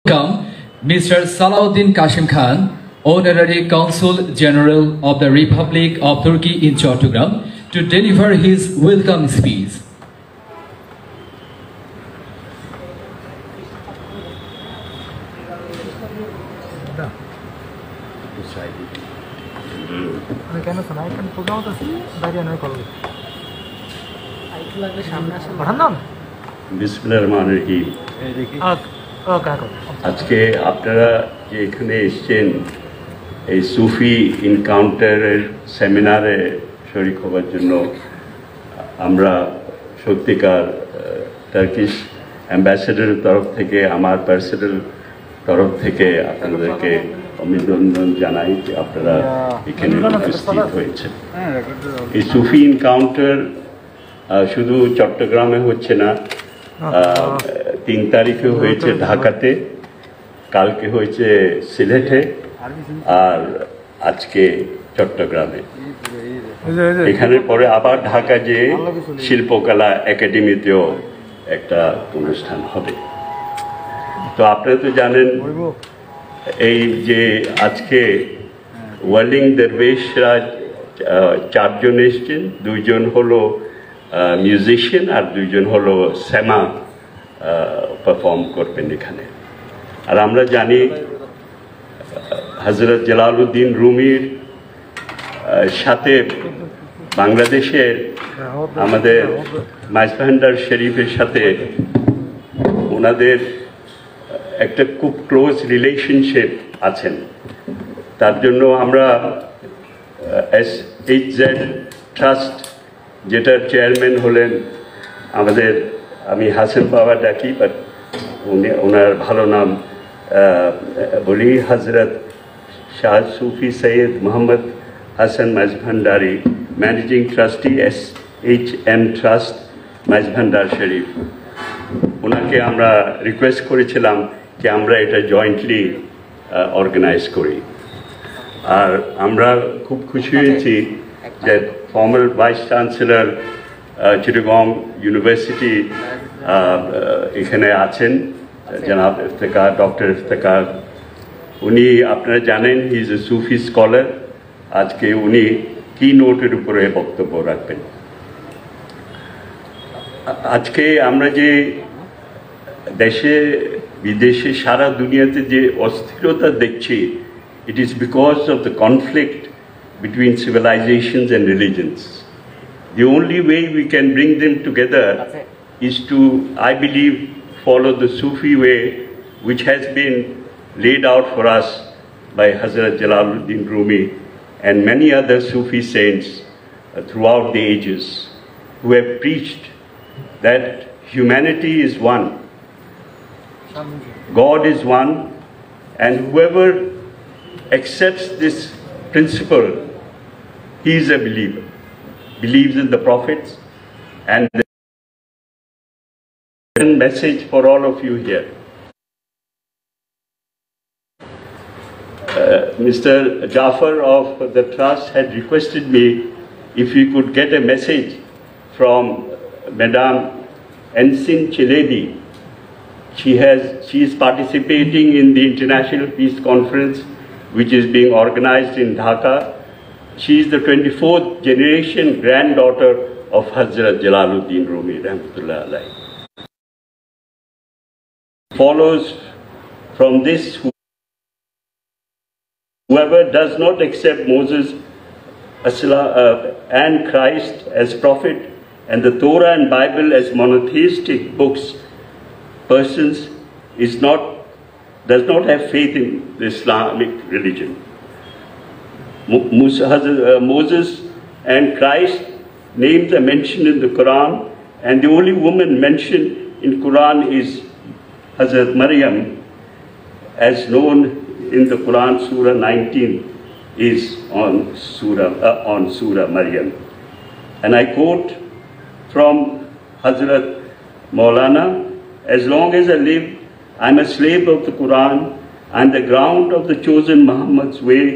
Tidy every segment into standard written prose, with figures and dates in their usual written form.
Welcome Mr. Salahuddin Kashim Khan, Honorary Consul General of the Republic of Turkey in Chattogram, to deliver his welcome speech. বিসমিল্লাহির আজকে আপনারা যে এখানে এসেছেন এই সুফি এনকাউন্টারের সেমিনারে শরীক হওয়ার জন্য আমরা সত্যিকার টার্কিশ অ্যাম্বাসেডারের তরফ থেকে আমার পার্সোনাল তরফ থেকে আপনাদেরকে অভিনন্দন জানাই যে আপনারা এখানে উপস্থিত হয়েছেন। এই সুফি এনকাউন্টার শুধু চট্টগ্রামে হচ্ছে না, 3 তারিখে হয়েছে ঢাকাতে, কালকে হয়েছে সিলেটে, আর আজকে চট্টগ্রামে। এখানের পরে আবার ঢাকা যে শিল্পকলা একাডেমিতেও একটা অনুষ্ঠান হবে। তো আপনারা তো জানেন এই যে আজকে ওয়ার্ল্ডিং দরবেশরা 4 জন এসছেন, 2 জন হলো মিউজিশিয়ান আর 2 জন হলো সেমা পারফর্ম করবেন এখানে। আর আমরা জানি হযরত জালালুদ্দিন রুমির সাথে বাংলাদেশের আমাদের মাইজভান্ডার শরীফের সাথে ওনাদের একটা খুব ক্লোজ রিলেশনশিপ আছেন। তার জন্য আমরা SHZ ট্রাস্ট, যেটার চেয়ারম্যান হলেন আমাদের, আমি হাসান বাবা ডাকি, বাট ওনার ভালো নাম বলি, Hazrat Shah Sufi Syed Mohammad Hasan Maijbhandari, managing trustee SHM trust Maijbhandar Sharif. ওনাকে আমরা রিকোয়েস্ট করেছিলাম যে আমরা এটা জয়েন্টলি অর্গানাইজ করি। আর আমরা খুব খুশি হয়েছি যে formal vice chancellor Chittagong university এখানে আছেন, জনাব ইফতেখার, ডক্টর ইফতেখার। উনি আপনারা জানেন he is a Sufi scholar. আজকে উনি কি নোটের উপরে বক্তব্য রাখবেন। আজকে আমরা যে দেশে বিদেশে সারা দুনিয়াতে যে অস্থিরতা দেখছি, it is because of the conflict between civilizations and religions. The only way we can bring them together is to, I believe, follow the Sufi way which has been laid out for us by Hazrat Jalaluddin Rumi and many other Sufi saints throughout the ages, who have preached that humanity is one, God is one, and whoever accepts this principle, he is a believer, believes in the prophets. And the message for all of you here. Mr. Jafar of the trust had requested me if we could get a message from Madame Ensign Chilebi. She is participating in the International Peace Conference which is being organized in Dhaka. She is the 24th generation granddaughter of Hazrat Jalaluddin Rumi rahmatullah alayhi. Follows from this, whoever does not accept Moses and Christ as prophet and the Torah and Bible as monotheistic books, persons does not have faith in the Islamic religion. Moses and Christ names are mentioned in the Quran, and the only woman mentioned in Quran is Hazrat Maryam, as known in the Quran. Surah 19 is on Surah Maryam. And I quote from Hazrat Maulana, "As long as I live, I am a slave of the Quran. I am the ground of the chosen Muhammad's way.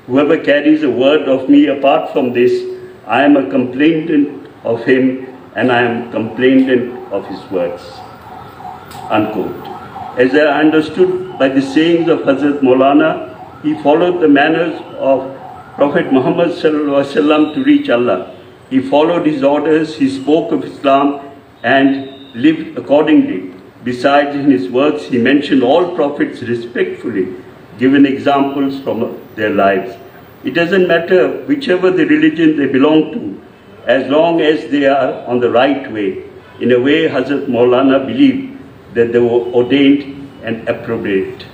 Whoever carries a word of me apart from this, I am a complainant of him, and I am complainant of his words." Unquote. As I understood by the sayings of Hazrat Maulana, he followed the manners of Prophet Muhammad ﷺ to reach Allah. He followed his orders, he spoke of Islam and lived accordingly. Besides, in his works, he mentioned all prophets respectfully, given examples from their lives. It doesn't matter whichever the religion they belong to, as long as they are on the right way. In a way, Hazrat Maulana believed that they were ordained and appropriate.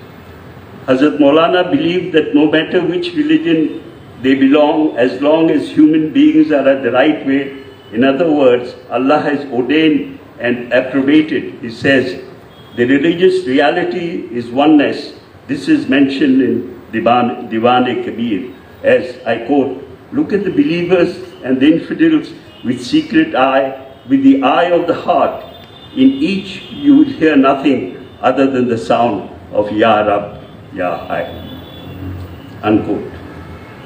Hazrat Maulana believed that no matter which religion they belong, as long as human beings are at the right way, in other words, Allah has ordained and appropriated. He says, the religious reality is oneness. This is mentioned in Diwan-e-Kabir. As I quote, look at the believers and the infidels with secret eye, with the eye of the heart. In each you will hear nothing other than the sound of Ya Rab, Ya Hai. Unquote.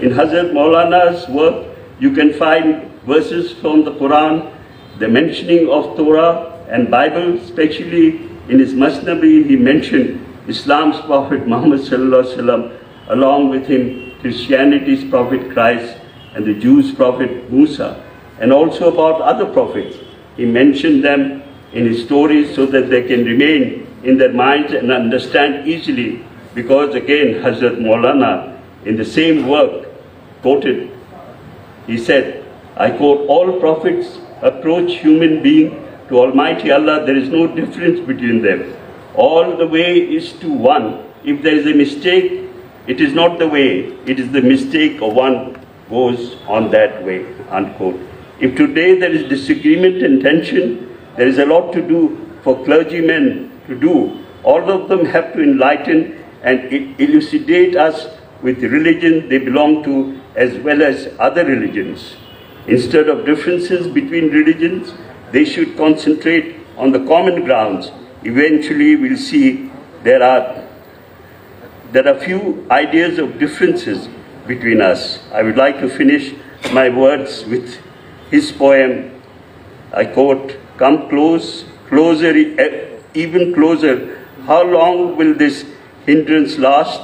In Hazrat Maulana's work, you can find verses from the Quran, the mentioning of Torah and Bible, especially in his Masnavi, he mentioned Islam's Prophet Muhammad ﷺ, along with him Christianity's Prophet Christ and the Jews' Prophet Musa, and also about other prophets. He mentioned them in his stories so that they can remain in their minds and understand easily, because again Hazrat Maulana in the same work quoted, he said, I quote, all prophets approach human being to Almighty Allah, there is no difference between them. All the way is to one. If there is a mistake, it is not the way, it is the mistake of one goes on that way, unquote. If today there is disagreement and tension, there is a lot to do for clergymen to do. All of them have to enlighten and elucidate us with the religion they belong to as well as other religions. Instead of differences between religions, they should concentrate on the common grounds. Eventually we'll see there are few ideas of differences between us. I would like to finish my words with his poem. I quote, come close, closer, even closer. How long will this hindrance last?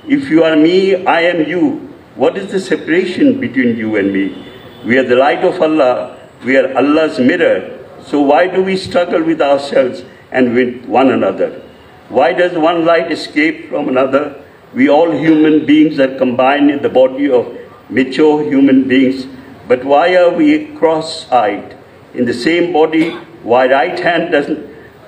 If you are me, I am you. What is the separation between you and me? We are the light of Allah. We are Allah's mirror. So why do we struggle with ourselves and with one another? Why does one light escape from another? We all human beings are combined in the body of mature human beings. But why are we cross-eyed? In the same body, why right hand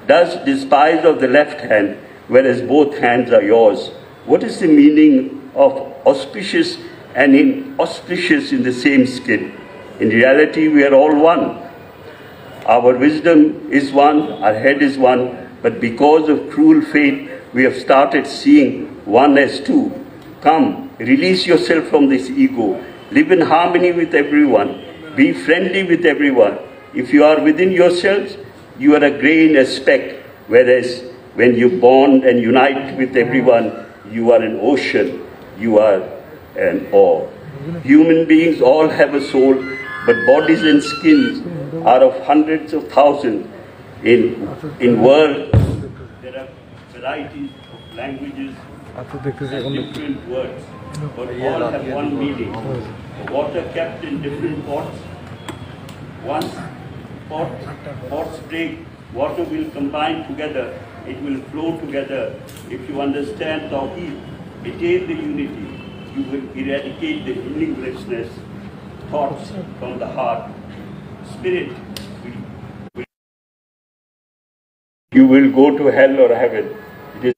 does despise of the left hand, whereas both hands are yours? What is the meaning of auspicious and inauspicious in the same skin? In reality, we are all one. Our wisdom is one, our head is one, but because of cruel fate, we have started seeing one as two. Come, release yourself from this ego. Live in harmony with everyone. Be friendly with everyone. If you are within yourselves, you are a grain, a speck, whereas when you bond and unite with everyone, you are an ocean, you are an ore. Human beings all have a soul, but bodies and skins are of hundreds of thousands. In world, there are varieties of languages and different words, but all have one meaning. Water kept in different pots. Once pots break, water will combine together. It will flow together. If you understand Tawheed, attain the unity, you will eradicate the meaninglessness, thoughts from the heart. Spirit, you will go to hell or heaven. It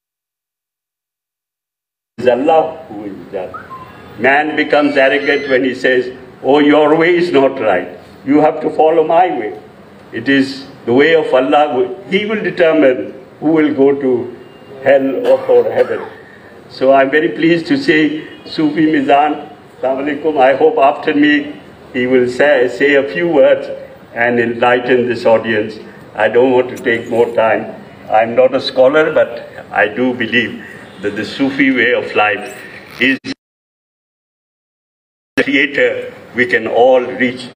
is Allah who is judge. Man becomes arrogant when he says, oh, your way is not right. You have to follow my way. It is the way of Allah. He will determine who will go to hell or heaven. So I'm very pleased to say, Sufi Mizan, Assalamu alaikum. I hope after me he will say a few words and enlighten this audience. I don't want to take more time. I'm not a scholar, but I do believe that the Sufi way of life is the creator we can all reach.